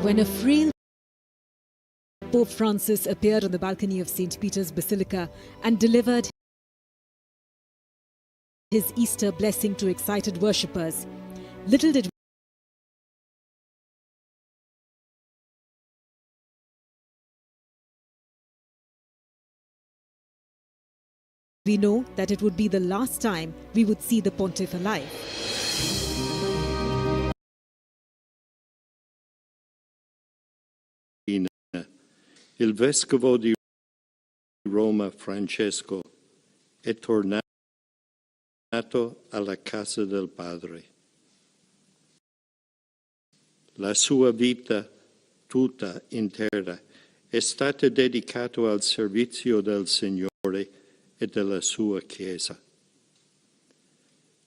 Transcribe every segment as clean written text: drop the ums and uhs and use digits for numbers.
When a frail Pope Francis appeared on the balcony of St. Peter's Basilica and delivered his Easter blessing to excited worshippers, little did we know that it would be the last time we would see the pontiff alive. Il vescovo di Roma Francesco è tornato alla casa del Padre. La sua vita tutta intera è stata dedicata al servizio del Signore e della sua Chiesa.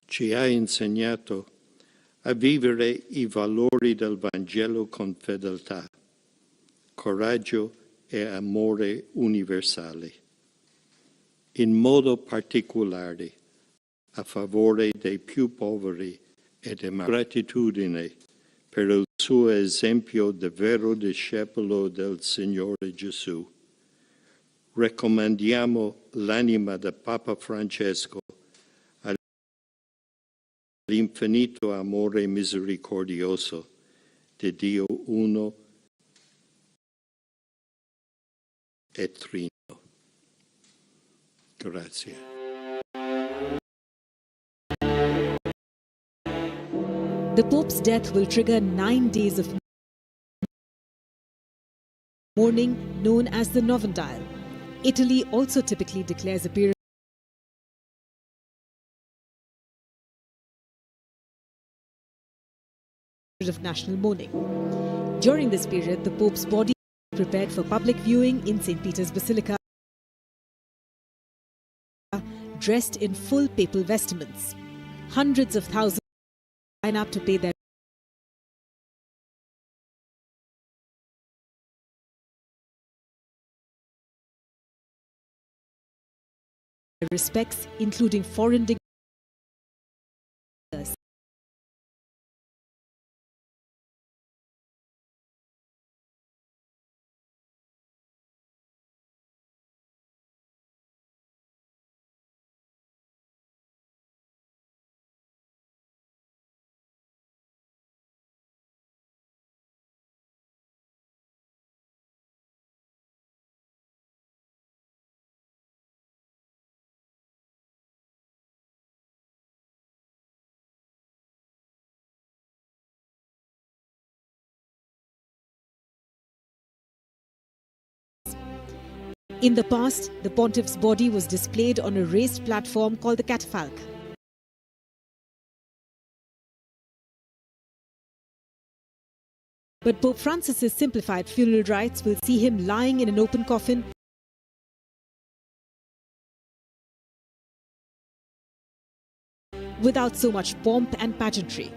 Ci ha insegnato a vivere i valori del Vangelo con fedeltà, coraggio e amore universale, in modo particolare a favore dei più poveri e di gratitudine per il suo esempio di vero discepolo del Signore Gesù. Raccomandiamo l'anima del Papa Francesco all'infinito amore misericordioso di Dio uno e trino. Grazie. The Pope's death will trigger 9 days of mourning known as the Novandile. Italy also typically declares a period of national mourning. During this period, the Pope's body is prepared for public viewing in St. Peter's Basilica, dressed in full papal vestments. Hundreds of thousands line up to pay their respects, including foreign dignitaries. In the past, the pontiff's body was displayed on a raised platform called the catafalque. But Pope Francis's simplified funeral rites will see him lying in an open coffin without so much pomp and pageantry.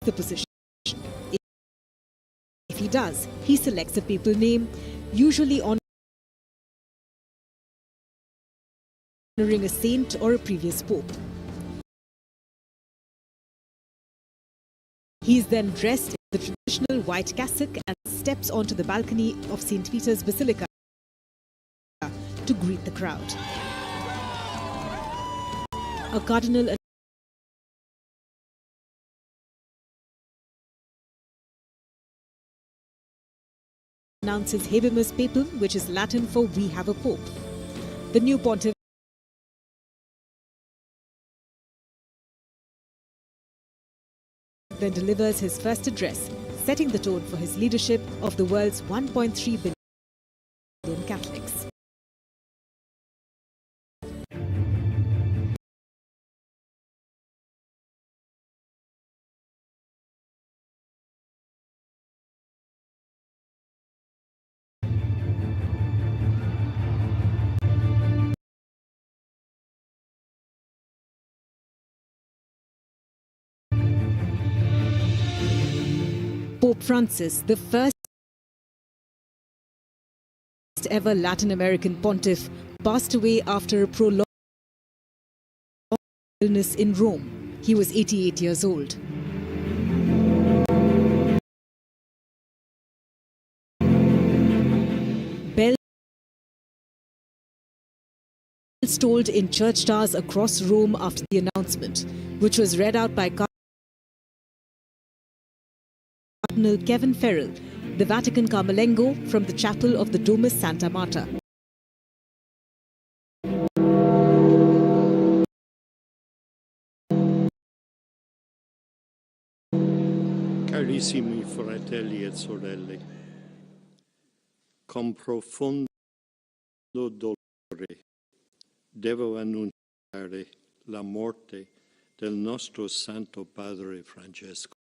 The position. If he does, he selects a papal name, usually honoring a saint or a previous pope. He is then dressed in the traditional white cassock and steps onto the balcony of St. Peter's Basilica to greet the crowd. A cardinal announces Habemus Papam, which is Latin for "we have a pope." The new pontiff then delivers his first address, setting the tone for his leadership of the world's 1.3 billion Catholics. Pope Francis, the first ever Latin American pontiff, passed away after a prolonged illness in Rome. He was 88 years old. Bells tolled in church towers across Rome after the announcement, which was read out by Cardinal Kevin Farrell, the Vatican Carmelengo from the chapel of the Domus Santa Marta. Carissimi fratelli e sorelle, con profondo dolore devo annunciare la morte del nostro Santo Padre Francesco.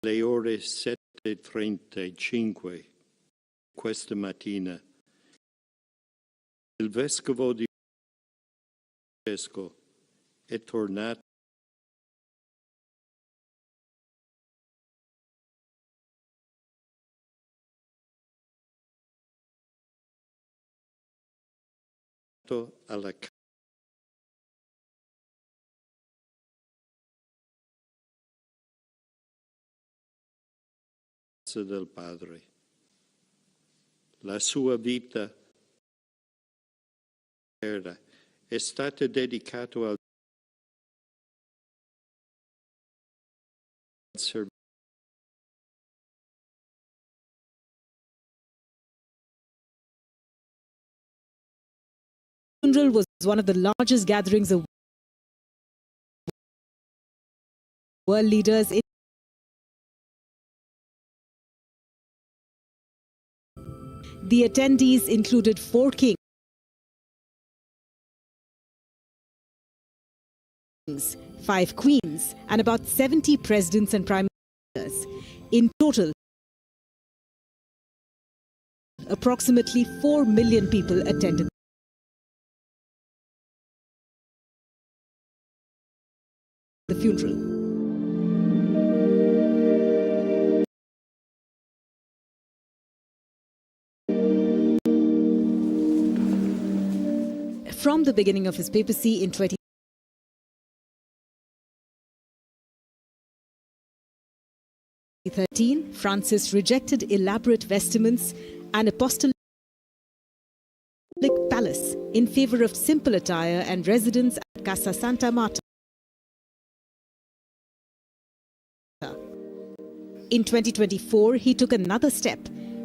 Alle ore 7:35 questa mattina il Vescovo di Francesco è tornato alla casa del Padre. La sua vita è stata dedicata al servizio. The funeral was one of the largest gatherings of world leaders in the attendees included 4 kings, 5 queens, and about 70 presidents and prime ministers. In total, approximately 4 million people attended the funeral. From the beginning of his papacy in 2013, Francis rejected elaborate vestments and apostolic palace in favor of simple attire and residence at Casa Santa Marta. In 2024, he took another step,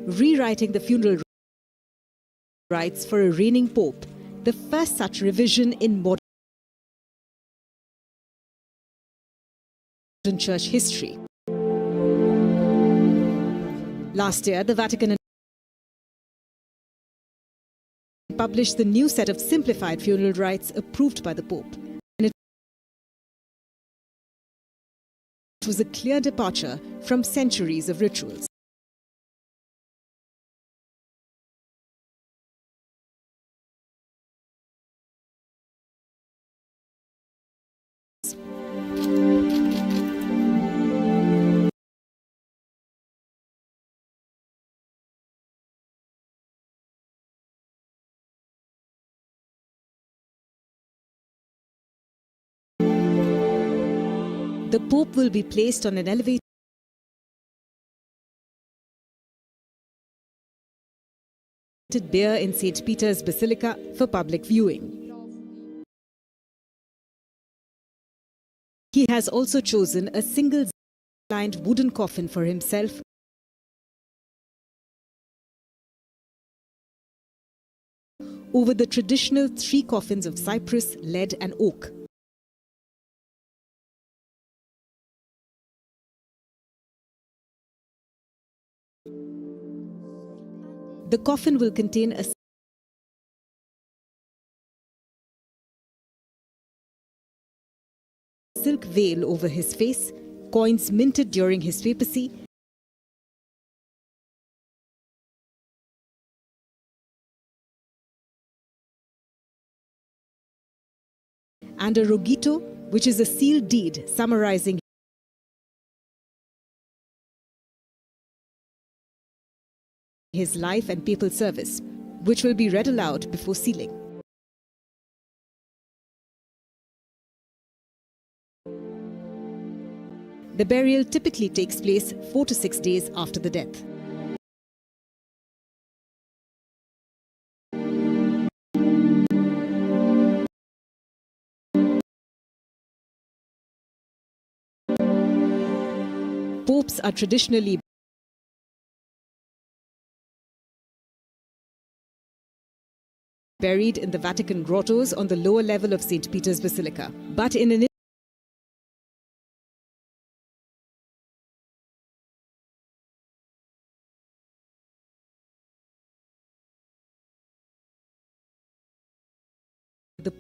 rewriting the funeral rites for a reigning pope, the first such revision in modern church history. Last year, the Vatican published the new set of simplified funeral rites approved by the Pope. And it was a clear departure from centuries of rituals. The Pope will be placed on an elevated bier in St. Peter's Basilica for public viewing. He has also chosen a single-lined wooden coffin for himself over the traditional 3 coffins of cypress, lead and oak. The coffin will contain a silk veil over his face, coins minted during his papacy, and a rogito, which is a sealed deed summarizing his life and papal service, which will be read aloud before sealing. The burial typically takes place 4 to 6 days after the death. Popes are traditionally buried in the Vatican grottos on the lower level of St. Peter's Basilica. But in an the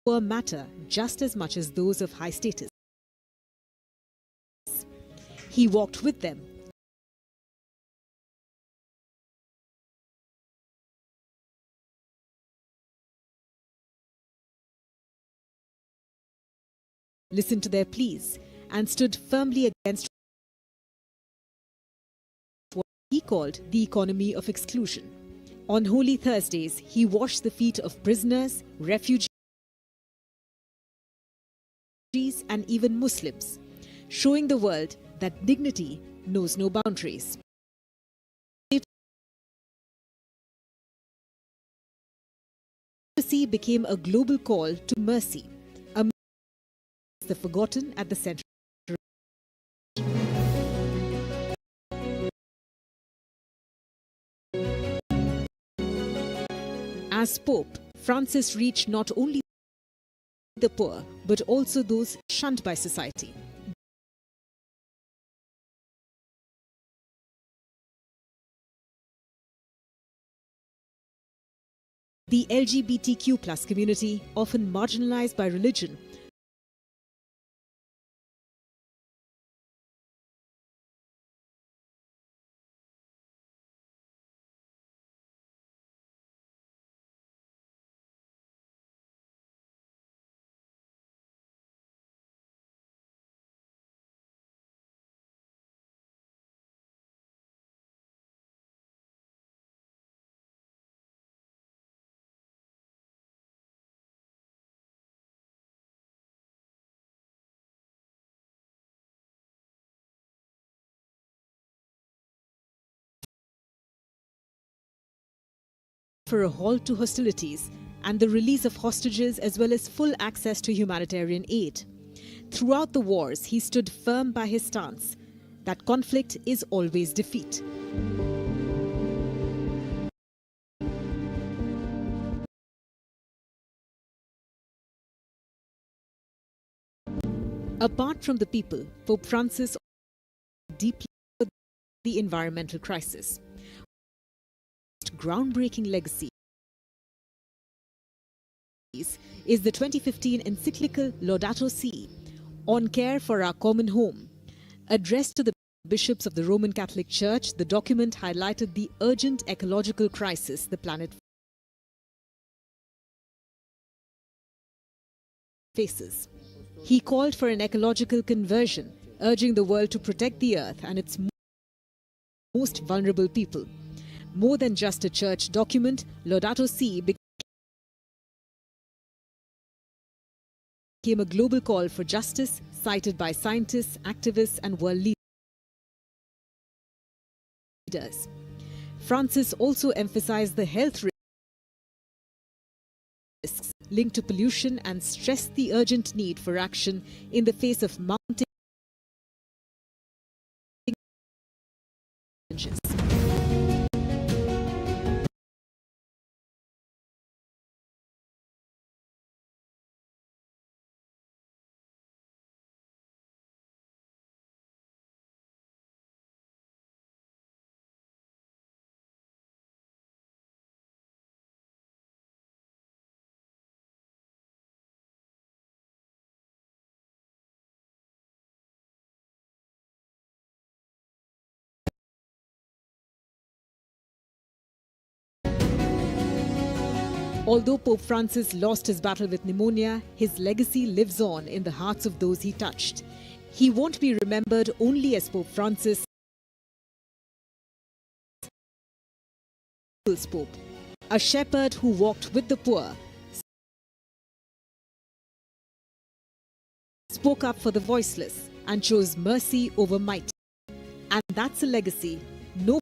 poor matter just as much as those of high status. He walked with them, listened to their pleas, and stood firmly against what he called the economy of exclusion. On Holy Thursdays, he washed the feet of prisoners, refugees, and even Muslims, showing the world that dignity knows no boundaries. Papacy became a global call to mercy, amidst the forgotten at the center. As Pope, Francis reached not only the poor, but also those shunned by society. The LGBTQ+ community, often marginalized by religion, for a halt to hostilities and the release of hostages, as well as full access to humanitarian aid. Throughout the wars, he stood firm by his stance that conflict is always defeat. Apart from the people, Pope Francis deeply the environmental crisis. Groundbreaking legacy is the 2015 encyclical Laudato Si on care for our common home. Addressed to the bishops of the Roman Catholic Church, the document highlighted the urgent ecological crisis the planet faces. He called for an ecological conversion, urging the world to protect the earth and its most vulnerable people. More than just a church document, Laudato Si became a global call for justice, cited by scientists, activists, and world leaders. Francis also emphasized the health risks linked to pollution and stressed the urgent need for action in the face of mounting challenges. Although Pope Francis lost his battle with pneumonia, his legacy lives on in the hearts of those he touched. He won't be remembered only as Pope Francis, Pope, a shepherd who walked with the poor, spoke up for the voiceless, and chose mercy over might. And that's a legacy no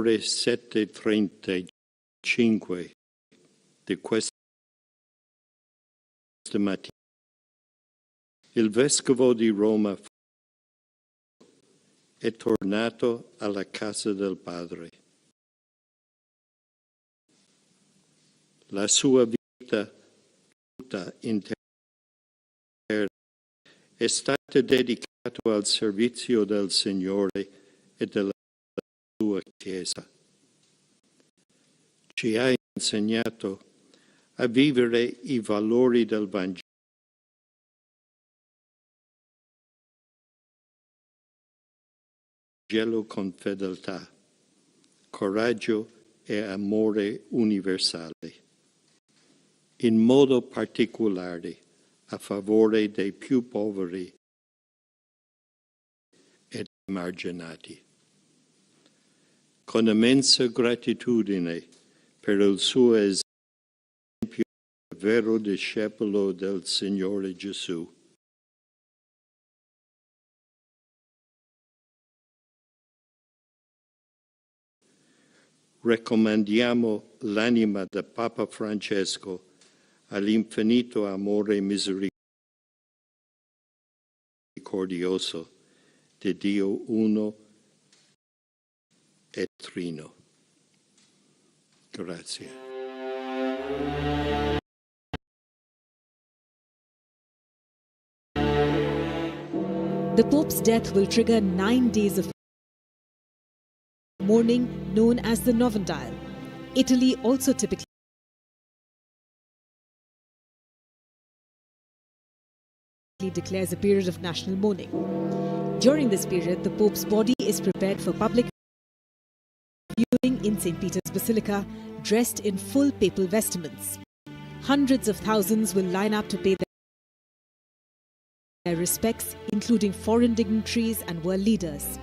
ore 7:35 di questa mattina, il Vescovo di Roma è tornato alla casa del Padre. La sua vita tutta intera è stata dedicata al servizio del Signore e della sua Chiesa. Ci ha insegnato a vivere i valori del Vangelo con fedeltà, coraggio e amore universale, in modo particolare a favore dei più poveri ed emarginati. Con immensa gratitudine per il suo esempio, vero discepolo del Signore Gesù, raccomandiamo l'anima del Papa Francesco all'infinito amore misericordioso di Dio uno e trino. Grazie. The Pope's death will trigger 9 days of mourning known as the Novandile. Italy also typically declares a period of national mourning. During this period, the Pope's body is prepared for public viewing in St. Peter's Basilica, dressed in full papal vestments. Hundreds of thousands will line up to pay their respects, including foreign dignitaries and world leaders.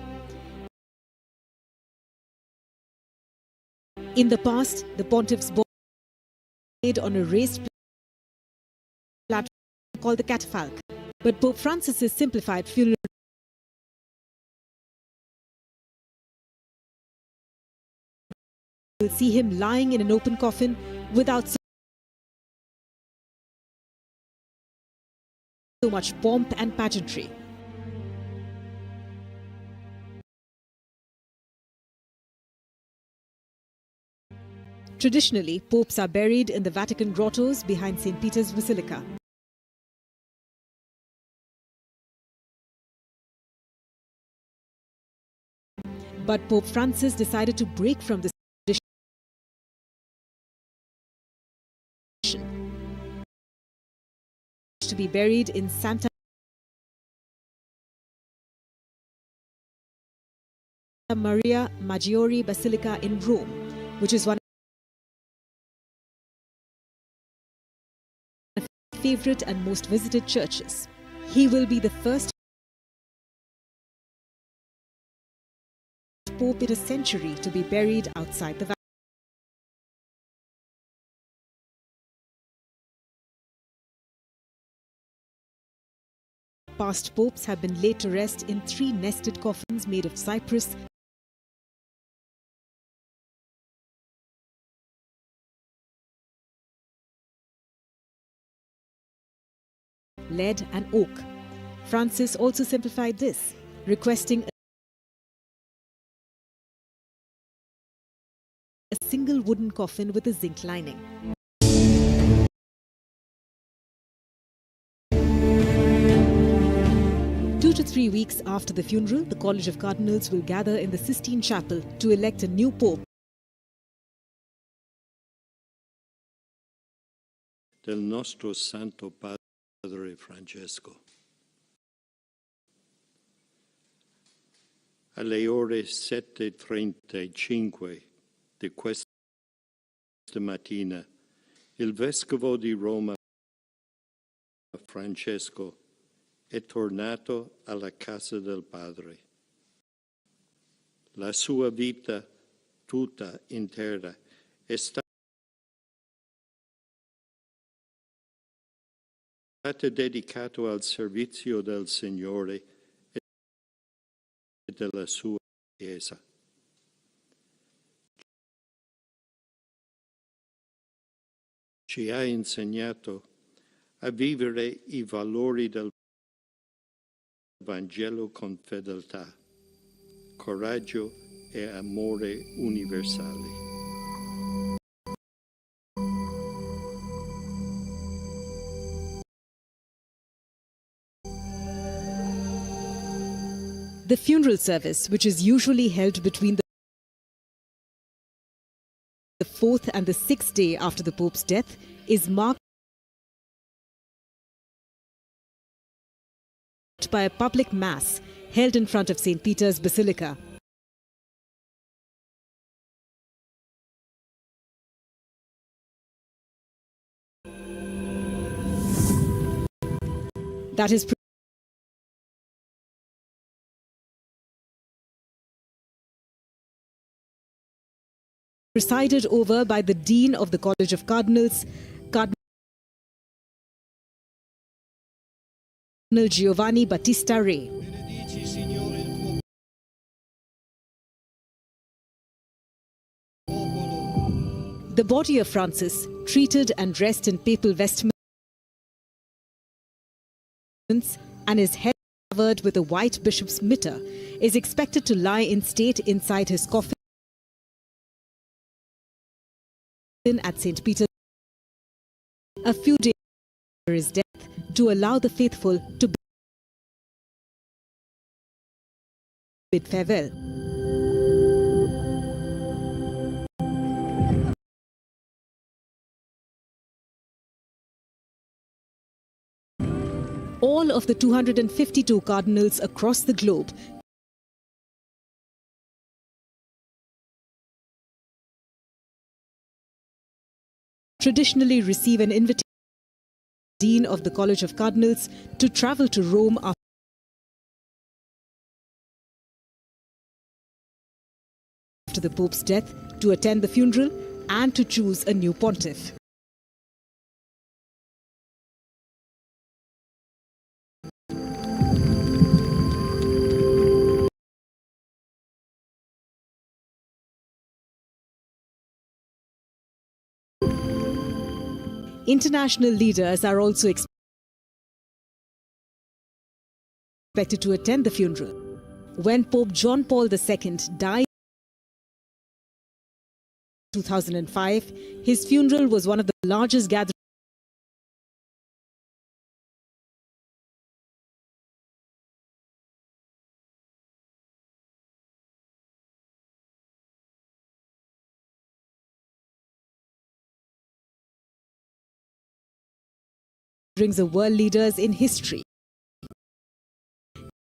In the past, the pontiff's body was laid on a raised platform called the catafalque, but Pope Francis's simplified funeral will see him lying in an open coffin without so much pomp and pageantry. Traditionally, popes are buried in the Vatican grottos behind St. Peter's Basilica. But Pope Francis decided to break from this tradition to be buried in Santa Maria Maggiore Basilica in Rome, which is one of the favorite and most visited churches. He will be the first Pope in a century to be buried outside the Vatican. Past popes have been laid to rest in 3 nested coffins made of cypress, lead and oak. Francis also simplified this, requesting a single wooden coffin with a zinc lining. Two to 3 weeks after the funeral, the College of Cardinals will gather in the Sistine Chapel to elect a new pope. Del nostro Santo Padre Francesco. Alle ore 7:35 di questa mattina, il Vescovo di Roma, Francesco, è tornato alla casa del Padre. La sua vita tutta intera è stata dedicata al servizio del Signore e della sua Chiesa. ci ha insegnato a vivere i valori del Vangelo con fedeltà, coraggio e amore universali. The funeral service, which is usually held between the fourth and the sixth day after the Pope's death, is marked by a public mass held in front of St. Peter's Basilica. That is presided over by the Dean of the College of Cardinals, Cardinal Giovanni Battista Re. The body of Francis, treated and dressed in papal vestments and his head covered with a white bishop's mitre, is expected to lie in state inside his coffin at St. Peter's a few days after his death, to allow the faithful to bid farewell. All of the 252 cardinals across the globe traditionally receive an invitation from the Dean of the College of Cardinals to travel to Rome after the Pope's death to attend the funeral and to choose a new pontiff. International leaders are also expected to attend the funeral. When Pope John Paul II died in 2005, his funeral was one of the largest gatherings of world leaders in history.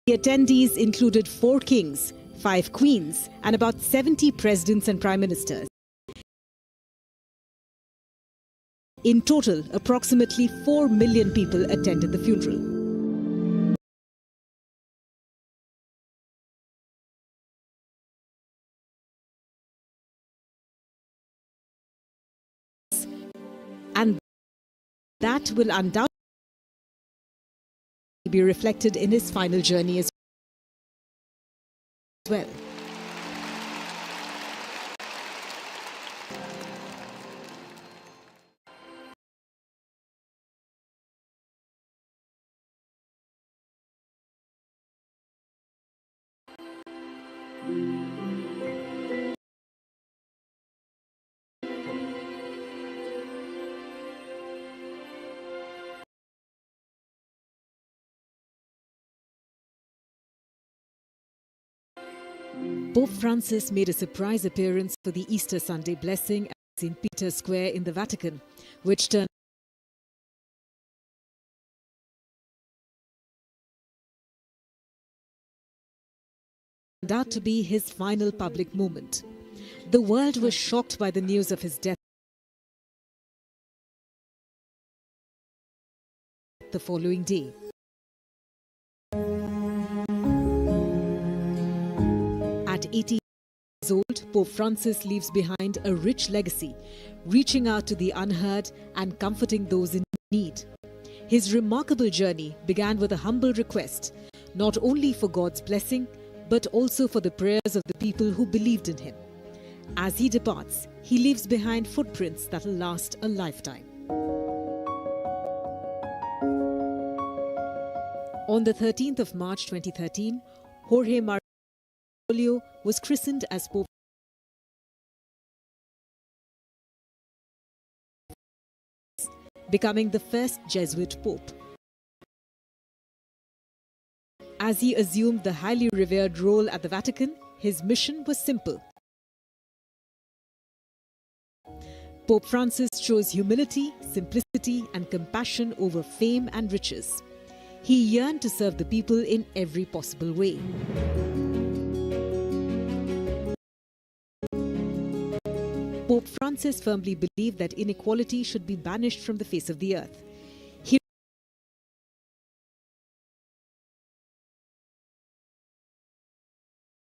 The attendees included 4 kings, 5 queens, and about 70 presidents and prime ministers. In total, approximately 4 million people attended the funeral. And that will undoubtedly be reflected in his final journey as well. Pope Francis made a surprise appearance for the Easter Sunday blessing at St. Peter's Square in the Vatican, which turned out to be his final public moment. The world was shocked by the news of his death the following day. At 80 years old, Pope Francis leaves behind a rich legacy, reaching out to the unheard and comforting those in need. His remarkable journey began with a humble request, not only for God's blessing, but also for the prayers of the people who believed in him. As he departs, he leaves behind footprints that will last a lifetime. On the 13th of March 2013, Jorge Margolio was christened as Pope, becoming the first Jesuit Pope. As he assumed the highly revered role at the Vatican, his mission was simple. Pope Francis chose humility, simplicity, and compassion over fame and riches. He yearned to serve the people in every possible way. Pope Francis firmly believed that inequality should be banished from the face of the earth. He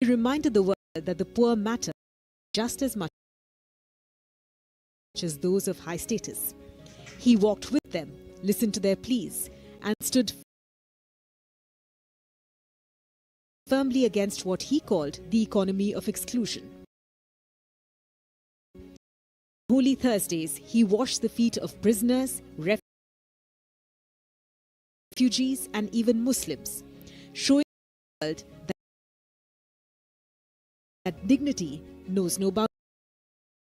reminded the world that the poor matter just as much as those of high status. He walked with them, listened to their pleas, and stood firmly against what he called the economy of exclusion. On Holy Thursdays, he washed the feet of prisoners, refugees, and even Muslims, showing the world that dignity knows no boundaries.